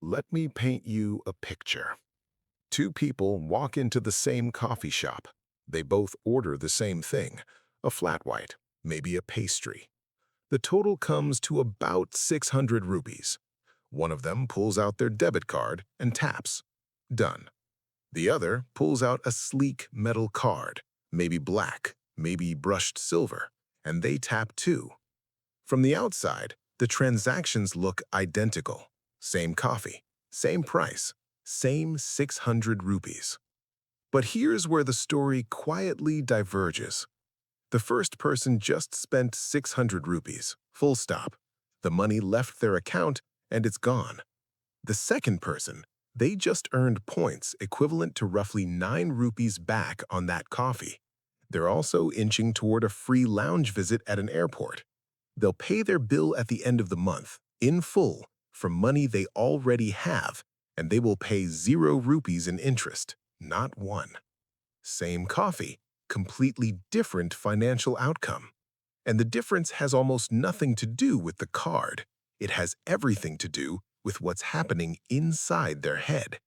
Let me paint you a picture. Two people walk into the same coffee shop. They both order the same thing, a flat white, maybe a pastry. The total comes to about 600 rupees. One of them pulls out their debit card and taps. Done. The other pulls out a sleek metal card, maybe black, maybe brushed silver, and they tap too. From the outside, the transactions look identical. Same coffee, same price, same 600 rupees. But here's where the story quietly diverges. The first person just spent 600 rupees, full stop. The money left their account and it's gone. The second person, they just earned points equivalent to roughly 9 rupees back on that coffee. They're also inching toward a free lounge visit at an airport. They'll pay their bill at the end of the month, in full, from money they already have, and they will pay 0 rupees in interest, not one. Same coffee, completely different financial outcome. And the difference has almost nothing to do with the card. It has everything to do with what's happening inside their head.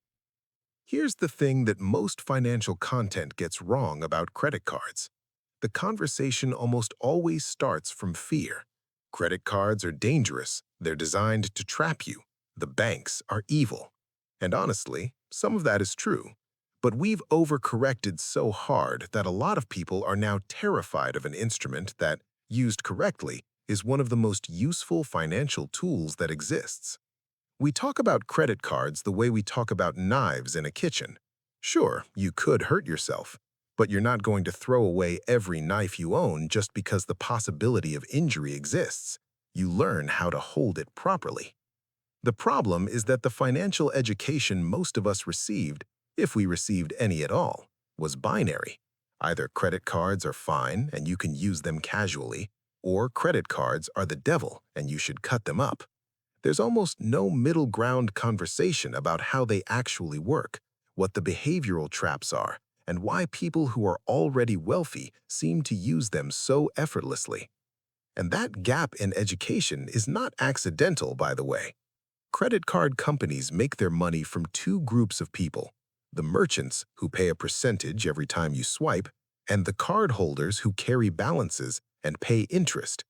Here's the thing that most financial content gets wrong about credit cards. The conversation almost always starts from fear. Credit cards are dangerous. They're designed to trap you. The banks are evil. And honestly, some of that is true. But we've overcorrected so hard that a lot of people are now terrified of an instrument that, used correctly, is one of the most useful financial tools that exists. We talk about credit cards the way we talk about knives in a kitchen. Sure, you could hurt yourself, but you're not going to throw away every knife you own just because the possibility of injury exists. You learn how to hold it properly. The problem is that the financial education most of us received, if we received any at all, was binary. Either credit cards are fine and you can use them casually, or credit cards are the devil and you should cut them up. There's almost no middle ground conversation about how they actually work, what the behavioral traps are, and why people who are already wealthy seem to use them so effortlessly. And that gap in education is not accidental, by the way. Credit card companies make their money from two groups of people: the merchants, who pay a percentage every time you swipe, and the cardholders who carry balances and pay interest.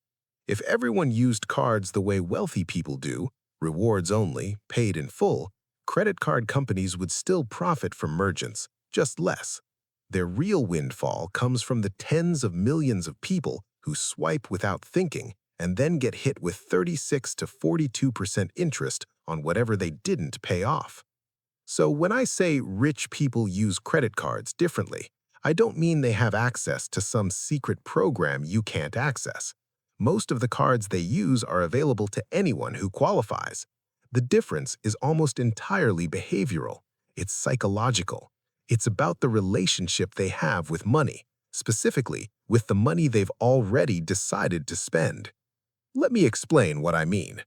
If everyone used cards the way wealthy people do, rewards only, paid in full, credit card companies would still profit from merchants, just less. Their real windfall comes from the tens of millions of people who swipe without thinking and then get hit with 36 to 42% interest on whatever they didn't pay off. So when I say rich people use credit cards differently, I don't mean they have access to some secret program you can't access. Most of the cards they use are available to anyone who qualifies. The difference is almost entirely behavioral. It's psychological. It's about the relationship they have with money, specifically with the money they've already decided to spend. Let me explain what I mean.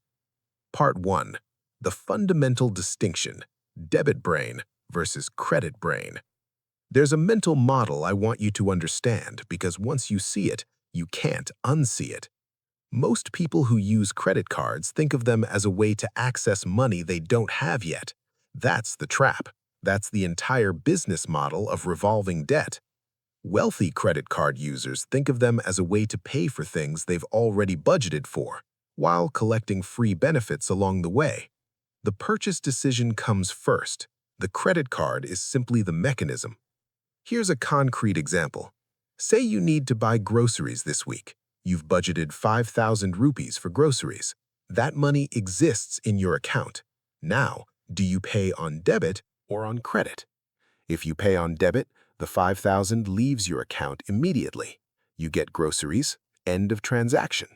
Part 1. The fundamental distinction: debit brain versus credit brain. There's a mental model I want you to understand because once you see it, you can't unsee it. Most people who use credit cards think of them as a way to access money they don't have yet. That's the trap. That's the entire business model of revolving debt. Wealthy credit card users think of them as a way to pay for things they've already budgeted for, while collecting free benefits along the way. The purchase decision comes first. The credit card is simply the mechanism. Here's a concrete example. Say you need to buy groceries this week. You've budgeted 5,000 rupees for groceries. That money exists in your account. Now, do you pay on debit or on credit? If you pay on debit, the 5,000 leaves your account immediately. You get groceries, end of transaction.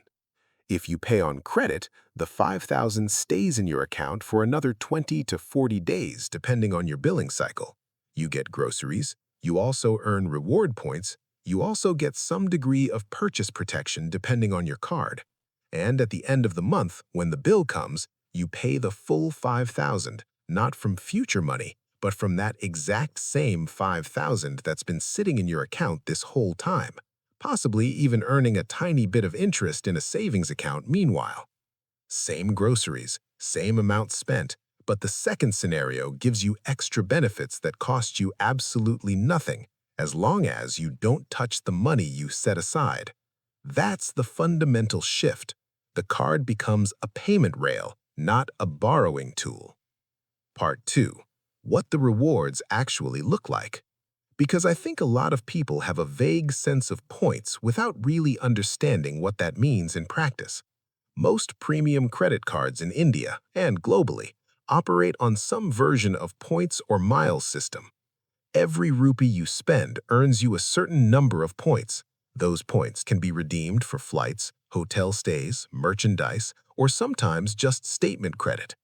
If you pay on credit, the 5,000 stays in your account for another 20 to 40 days depending on your billing cycle. You get groceries, you also earn reward points, you also get some degree of purchase protection depending on your card. And at the end of the month, when the bill comes, you pay the full 5,000, not from future money, but from that exact same 5,000 that's been sitting in your account this whole time, possibly even earning a tiny bit of interest in a savings account meanwhile. Same groceries, same amount spent, But the second scenario gives you extra benefits that cost you absolutely nothing, as long as you don't touch the money you set aside. That's the fundamental shift. The card becomes a payment rail, not a borrowing tool. Part 2. What the rewards actually look like. Because I think a lot of people have a vague sense of points without really understanding what that means in practice. Most premium credit cards in India and globally operate on some version of points or miles system. Every rupee you spend earns you a certain number of points. Those points can be redeemed for flights, hotel stays, merchandise, or sometimes just statement credit.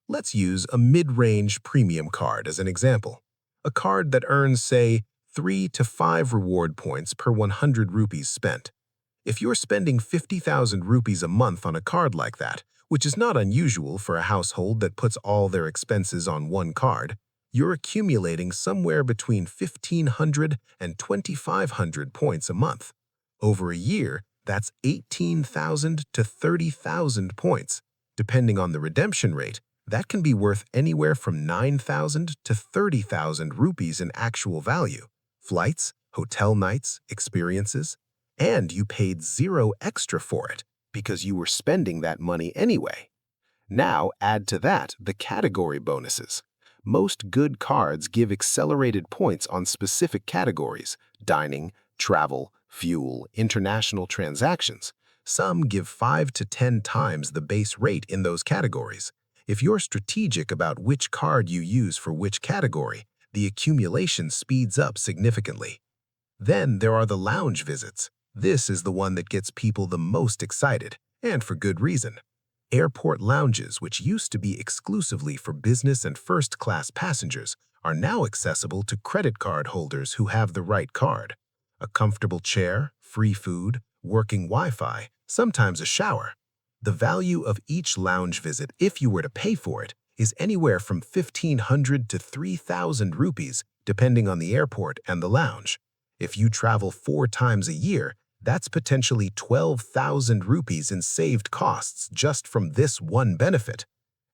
Let's use a mid-range premium card as an example. A card that earns, say, 3 to 5 reward points per 100 rupees spent. If you're spending 50,000 rupees a month on a card like that, which is not unusual for a household that puts all their expenses on one card, you're accumulating somewhere between 1,500 and 2,500 points a month. Over a year, that's 18,000 to 30,000 points. Depending on the redemption rate, that can be worth anywhere from 9,000 to 30,000 rupees in actual value. Flights, hotel nights, experiences, and you paid zero extra for it because you were spending that money anyway. Now add to that the category bonuses. Most good cards give accelerated points on specific categories: dining, travel, fuel, international transactions. Some give 5 to 10 times the base rate in those categories. If you're strategic about which card you use for which category, the accumulation speeds up significantly. Then there are the lounge visits. This is the one that gets people the most excited, and for good reason. Airport lounges, which used to be exclusively for business and first-class passengers, are now accessible to credit card holders who have the right card. A comfortable chair, free food, working Wi-Fi, sometimes a shower. The value of each lounge visit, if you were to pay for it, is anywhere from 1,500 to 3,000 rupees, depending on the airport and the lounge. If you travel 4 times a year, that's potentially 12,000 rupees in saved costs just from this one benefit.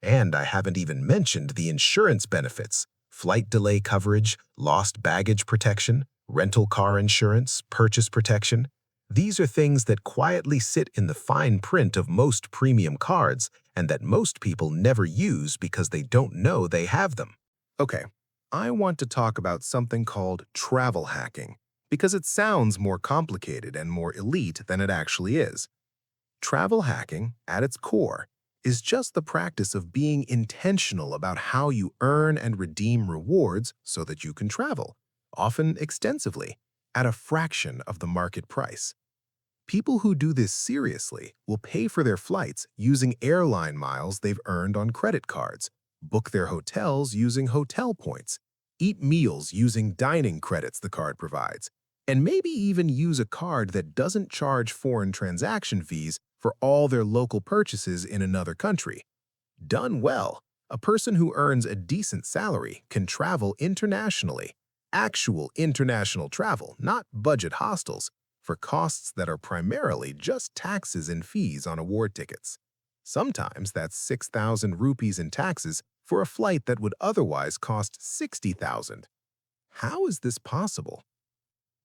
And I haven't even mentioned the insurance benefits: flight delay coverage, lost baggage protection, rental car insurance, purchase protection. These are things that quietly sit in the fine print of most premium cards and that most people never use because they don't know they have them. Okay, I want to talk about something called travel hacking, because it sounds more complicated and more elite than it actually is. Travel hacking, at its core, is just the practice of being intentional about how you earn and redeem rewards so that you can travel, often extensively, at a fraction of the market price. People who do this seriously will pay for their flights using airline miles they've earned on credit cards, book their hotels using hotel points, eat meals using dining credits the card provides, and maybe even use a card that doesn't charge foreign transaction fees for all their local purchases in another country. Done well, a person who earns a decent salary can travel internationally, actual international travel, not budget hostels, for costs that are primarily just taxes and fees on award tickets. Sometimes that's 6,000 rupees in taxes for a flight that would otherwise cost 60,000. How is this possible?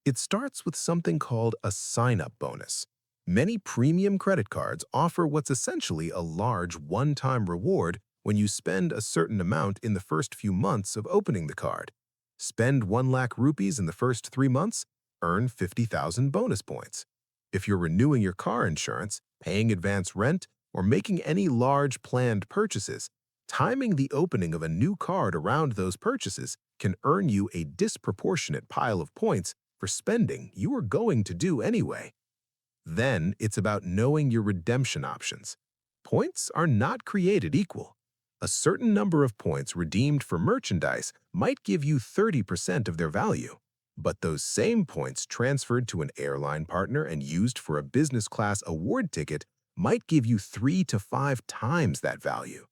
It starts with something called a sign-up bonus. Many premium credit cards offer what's essentially a large one-time reward when you spend a certain amount in the first few months of opening the card. Spend 1 lakh rupees in the first 3 months, earn 50,000 bonus points. If you're renewing your car insurance, paying advance rent, or making any large planned purchases, timing the opening of a new card around those purchases can earn you a disproportionate pile of points for spending you are going to do anyway. Then it's about knowing your redemption options. Points are not created equal. A certain number of points redeemed for merchandise might give you 30% of their value, but those same points transferred to an airline partner and used for a business class award ticket might give you 3 to 5 times that value.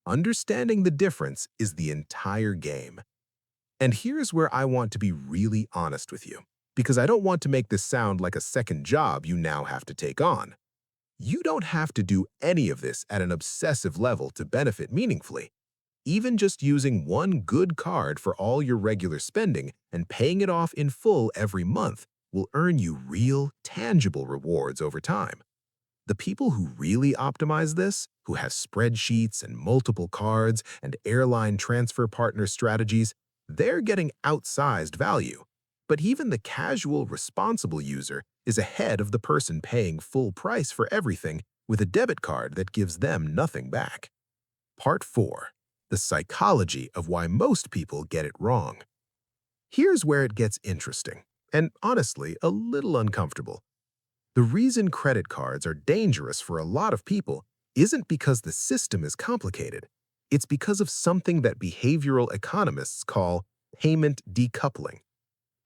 Understanding the difference is the entire game. And here's where I want to be really honest with you, because I don't want to make this sound like a second job you now have to take on. You don't have to do any of this at an obsessive level to benefit meaningfully. Even just using one good card for all your regular spending and paying it off in full every month will earn you real, tangible rewards over time. The people who really optimize this, who have spreadsheets and multiple cards and airline transfer partner strategies, they're getting outsized value. But even the casual, responsible user is ahead of the person paying full price for everything with a debit card that gives them nothing back. Part 4. The psychology of why most people get it wrong. Here's where it gets interesting, and honestly, a little uncomfortable. The reason credit cards are dangerous for a lot of people isn't because the system is complicated. It's because of something that behavioral economists call payment decoupling.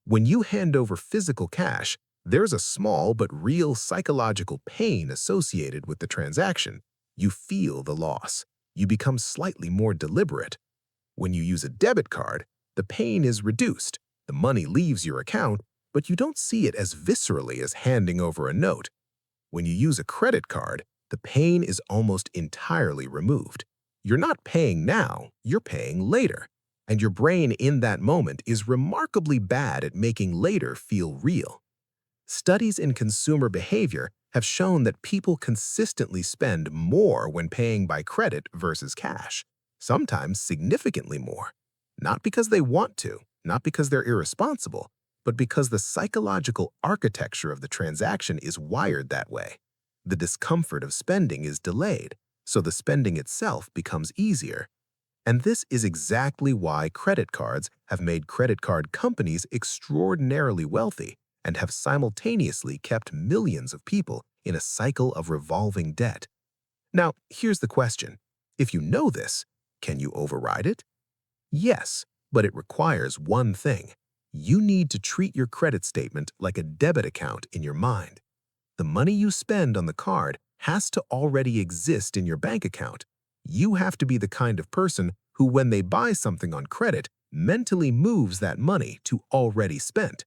When you hand over physical cash, there's a small but real psychological pain associated with the transaction. You feel the loss. You become slightly more deliberate. When you use a debit card, the pain is reduced. The money leaves your account, but you don't see it as viscerally as handing over a note. When you use a credit card, the pain is almost entirely removed. You're not paying now, you're paying later. And your brain in that moment is remarkably bad at making later feel real. Studies in consumer behavior have shown that people consistently spend more when paying by credit versus cash, sometimes significantly more. Not because they want to, not because they're irresponsible, but because the psychological architecture of the transaction is wired that way. The discomfort of spending is delayed, so the spending itself becomes easier. And this is exactly why credit cards have made credit card companies extraordinarily wealthy and have simultaneously kept millions of people in a cycle of revolving debt. Now, here's the question. If you know this, can you override it? Yes, but it requires one thing. You need to treat your credit statement like a debit account in your mind. The money you spend on the card has to already exist in your bank account. You have to be the kind of person who, when they buy something on credit, mentally moves that money to already spent.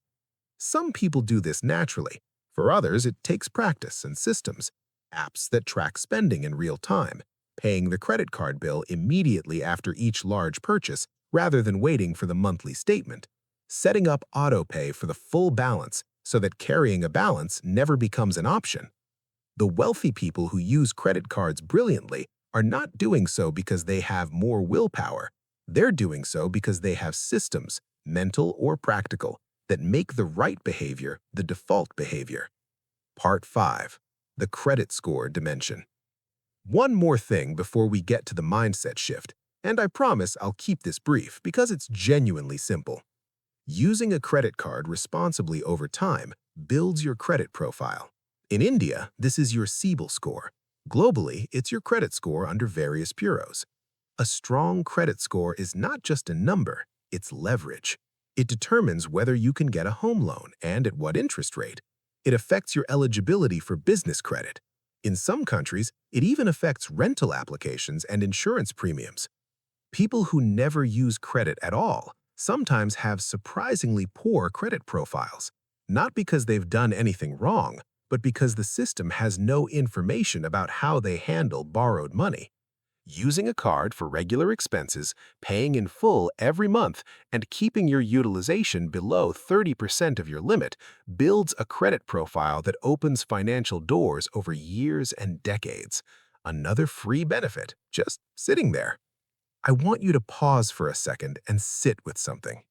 Some people do this naturally. For others, it takes practice and systems, apps that track spending in real time, paying the credit card bill immediately after each large purchase rather than waiting for the monthly statement, setting up autopay for the full balance so that carrying a balance never becomes an option. The wealthy people who use credit cards brilliantly are not doing so because they have more willpower. They're doing so because they have systems, mental or practical, that make the right behavior the default behavior. Part 5. The credit score dimension. One more thing before we get to the mindset shift, and I promise I'll keep this brief because it's genuinely simple. Using a credit card responsibly over time builds your credit profile. In India, this is your CIBIL score. Globally, it's your credit score under various bureaus. A strong credit score is not just a number, it's leverage. It determines whether you can get a home loan and at what interest rate. It affects your eligibility for business credit. In some countries, it even affects rental applications and insurance premiums. People who never use credit at all sometimes have surprisingly poor credit profiles, not because they've done anything wrong, but because the system has no information about how they handle borrowed money. Using a card for regular expenses, paying in full every month, and keeping your utilization below 30% of your limit builds a credit profile that opens financial doors over years and decades. Another free benefit, just sitting there. I want you to pause for a second and sit with something.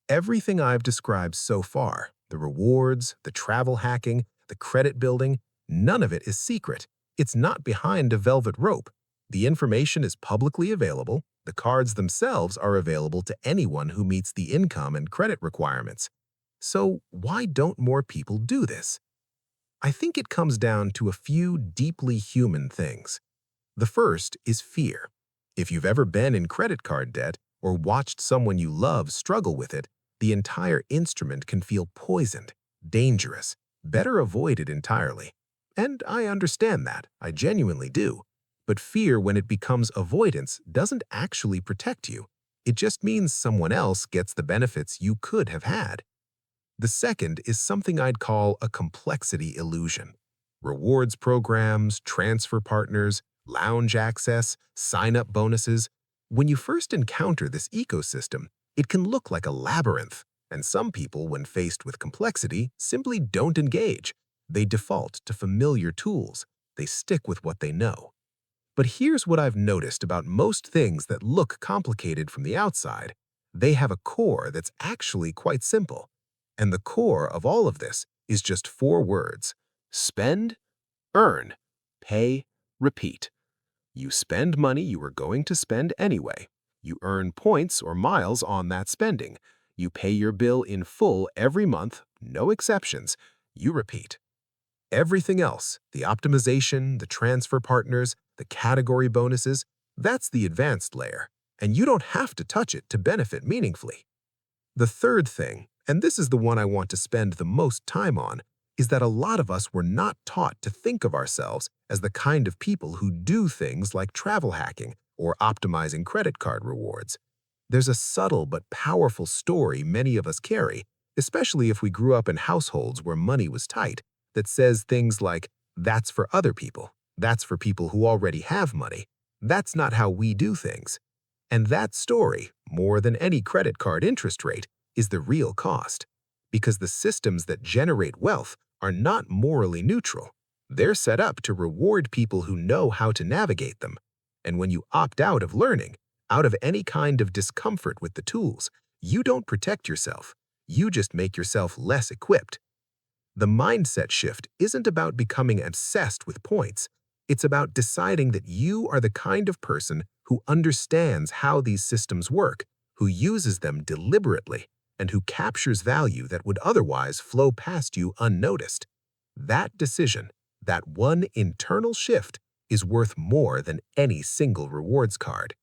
Everything I've described so far, the rewards, the travel hacking, the credit building, none of it is secret. It's not behind a velvet rope. The information is publicly available. The cards themselves are available to anyone who meets the income and credit requirements. So why don't more people do this? I think it comes down to a few deeply human things. The first is fear. If you've ever been in credit card debt or watched someone you love struggle with it, the entire instrument can feel poisoned, dangerous, better avoided entirely. And I understand that, I genuinely do. But fear when it becomes avoidance doesn't actually protect you. It just means someone else gets the benefits you could have had. The second is something I'd call a complexity illusion. Rewards programs, transfer partners, lounge access, sign-up bonuses. When you first encounter this ecosystem, it can look like a labyrinth, and some people, when faced with complexity, simply don't engage. They default to familiar tools. They stick with what they know. But here's what I've noticed about most things that look complicated from the outside. They have a core that's actually quite simple. And the core of all of this is just four words: spend, earn, pay, repeat. You spend money you were going to spend anyway. You earn points or miles on that spending. You pay your bill in full every month, no exceptions. You repeat. Everything else, the optimization, the transfer partners, the category bonuses, that's the advanced layer, and you don't have to touch it to benefit meaningfully. The third thing, and this is the one I want to spend the most time on, is that a lot of us were not taught to think of ourselves as the kind of people who do things like travel hacking or optimizing credit card rewards. There's a subtle but powerful story many of us carry, especially if we grew up in households where money was tight, that says things like, "That's for other people. That's for people who already have money. That's not how we do things." And that story, more than any credit card interest rate, is the real cost. Because the systems that generate wealth are not morally neutral. They're set up to reward people who know how to navigate them. And when you opt out of learning, out of any kind of discomfort with the tools, you don't protect yourself. You just make yourself less equipped. The mindset shift isn't about becoming obsessed with points. It's about deciding that you are the kind of person who understands how these systems work, who uses them deliberately, and who captures value that would otherwise flow past you unnoticed. That decision, that one internal shift, is worth more than any single rewards card.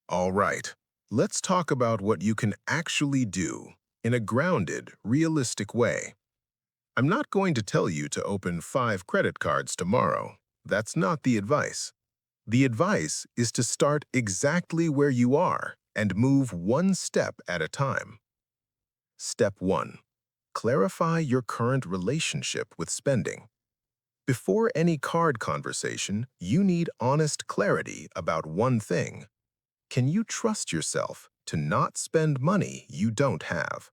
All right, let's talk about what you can actually do in a grounded, realistic way. I'm not going to tell you to open 5 credit cards tomorrow. That's not the advice. The advice is to start exactly where you are and move one step at a time. Step 1. Clarify your current relationship with spending. Before any card conversation, you need honest clarity about one thing. Can you trust yourself to not spend money you don't have?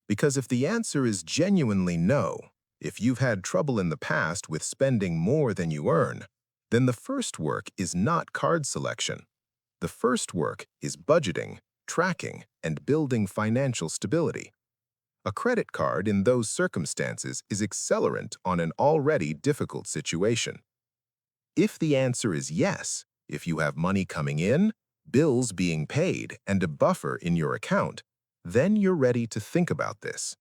Because if the answer is genuinely no, if you've had trouble in the past with spending more than you earn, then the first work is not card selection. The first work is budgeting, tracking, and building financial stability. A credit card in those circumstances is accelerant on an already difficult situation. If the answer is yes, if you have money coming in, bills being paid, and a buffer in your account, then you're ready to think about this.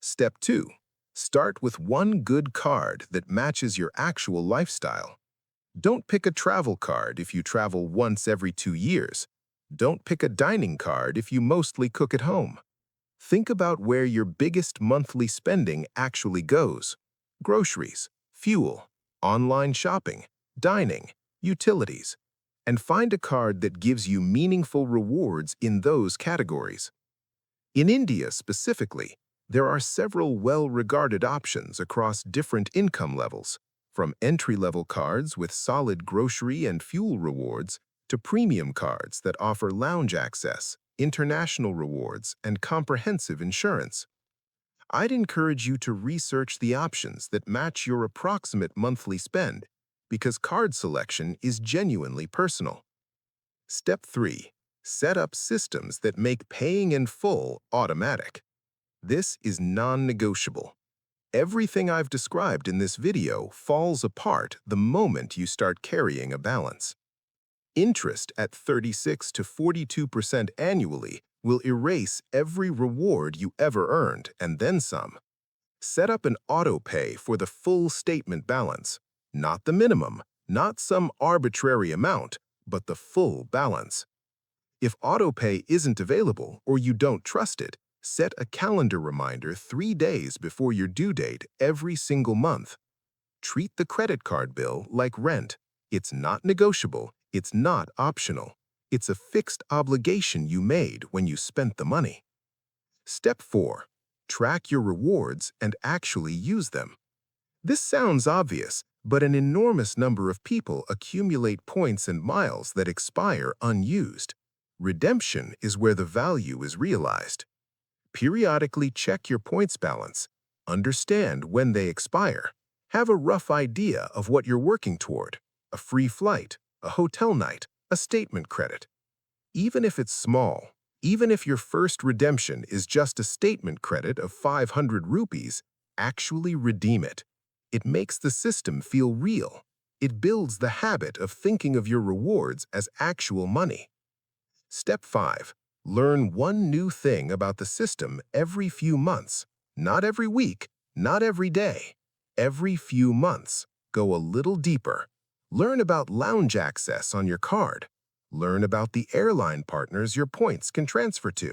Step 2. Start with one good card that matches your actual lifestyle. Don't pick a travel card if you travel once every 2 years. Don't pick a dining card if you mostly cook at home. Think about where your biggest monthly spending actually goes: groceries, fuel, online shopping, dining, utilities, and find a card that gives you meaningful rewards in those categories. In India specifically, there are several well-regarded options across different income levels, from entry-level cards with solid grocery and fuel rewards to premium cards that offer lounge access, international rewards, and comprehensive insurance. I'd encourage you to research the options that match your approximate monthly spend, because card selection is genuinely personal. Step 3. Set up systems that make paying in full automatic. This is non-negotiable. Everything I've described in this video falls apart the moment you start carrying a balance. Interest at 36 to 42% annually will erase every reward you ever earned and then some. Set up an auto pay for the full statement balance, not the minimum, not some arbitrary amount, but the full balance. If auto pay isn't available or you don't trust it, set a calendar reminder 3 days before your due date every single month. Treat the credit card bill like rent. It's not negotiable. It's not optional. It's a fixed obligation you made when you spent the money. Step 4. Track your rewards and actually use them. This sounds obvious, but an enormous number of people accumulate points and miles that expire unused. Redemption is where the value is realized. Periodically check your points balance, understand when they expire, have a rough idea of what you're working toward, a free flight, a hotel night, a statement credit. Even if it's small, even if your first redemption is just a statement credit of 500 rupees, actually redeem it. It makes the system feel real. It builds the habit of thinking of your rewards as actual money. Step 5. Learn one new thing about the system every few months. Not every week, not every day. Every few months. Go a little deeper. Learn about lounge access on your card. Learn about the airline partners your points can transfer to.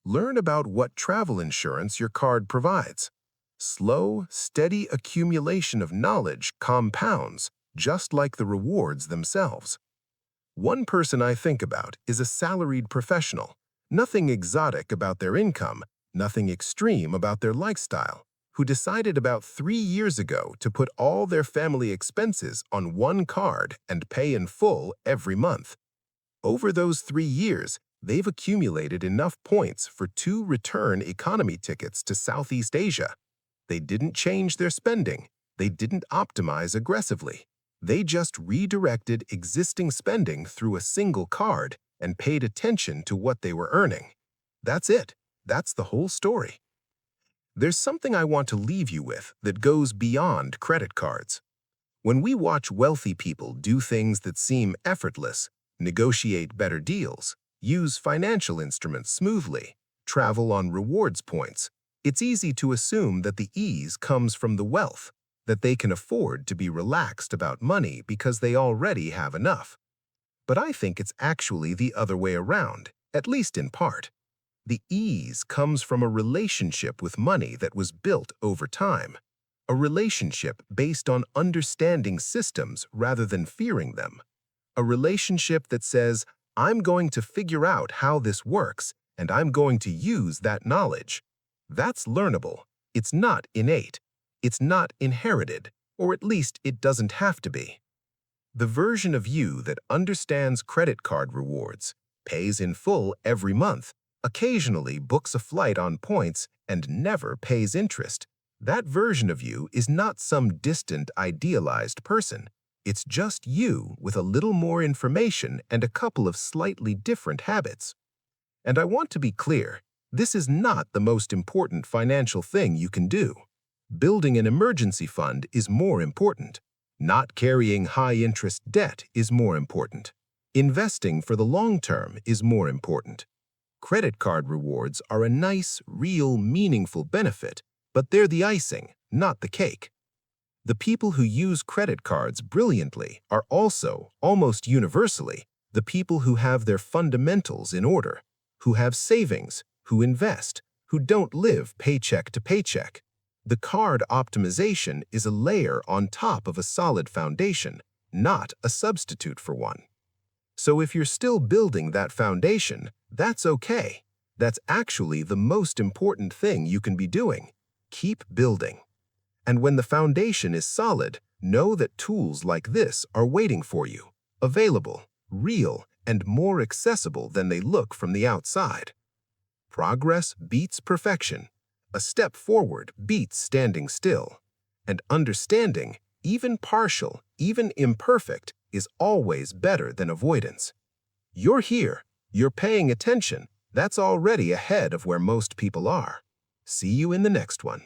Learn about what travel insurance your card provides. Slow, steady accumulation of knowledge compounds, just like the rewards themselves. One person I think about is a salaried professional. Nothing exotic about their income, nothing extreme about their lifestyle, who decided about 3 years ago to put all their family expenses on one card and pay in full every month. Over those 3 years, they've accumulated enough points for 2 return economy tickets to Southeast Asia. They didn't change their spending. They didn't optimize aggressively. They just redirected existing spending through a single card and paid attention to what they were earning. That's it. That's the whole story. There's something I want to leave you with that goes beyond credit cards. When we watch wealthy people do things that seem effortless, negotiate better deals, use financial instruments smoothly, travel on rewards points, it's easy to assume that the ease comes from the wealth, that they can afford to be relaxed about money because they already have enough. But I think it's actually the other way around, at least in part. The ease comes from a relationship with money that was built over time, a relationship based on understanding systems rather than fearing them, a relationship that says, I'm going to figure out how this works and I'm going to use that knowledge. That's learnable. It's not innate. It's not inherited, or at least it doesn't have to be. The version of you that understands credit card rewards, pays in full every month, occasionally books a flight on points, and never pays interest, that version of you is not some distant, idealized person. It's just you with a little more information and a couple of slightly different habits. And I want to be clear, this is not the most important financial thing you can do. Building an emergency fund is more important. Not carrying high-interest debt is more important. Investing for the long term is more important. Credit card rewards are a nice, real, meaningful benefit, but they're the icing, not the cake. The people who use credit cards brilliantly are also, almost universally, the people who have their fundamentals in order, who have savings, who invest, who don't live paycheck to paycheck. The card optimization is a layer on top of a solid foundation, not a substitute for one. So if you're still building that foundation, that's okay. That's actually the most important thing you can be doing. Keep building. And when the foundation is solid, know that tools like this are waiting for you, available, real, and more accessible than they look from the outside. Progress beats perfection. A step forward beats standing still. And understanding, even partial, even imperfect, is always better than avoidance. You're here. You're paying attention. That's already ahead of where most people are. See you in the next one.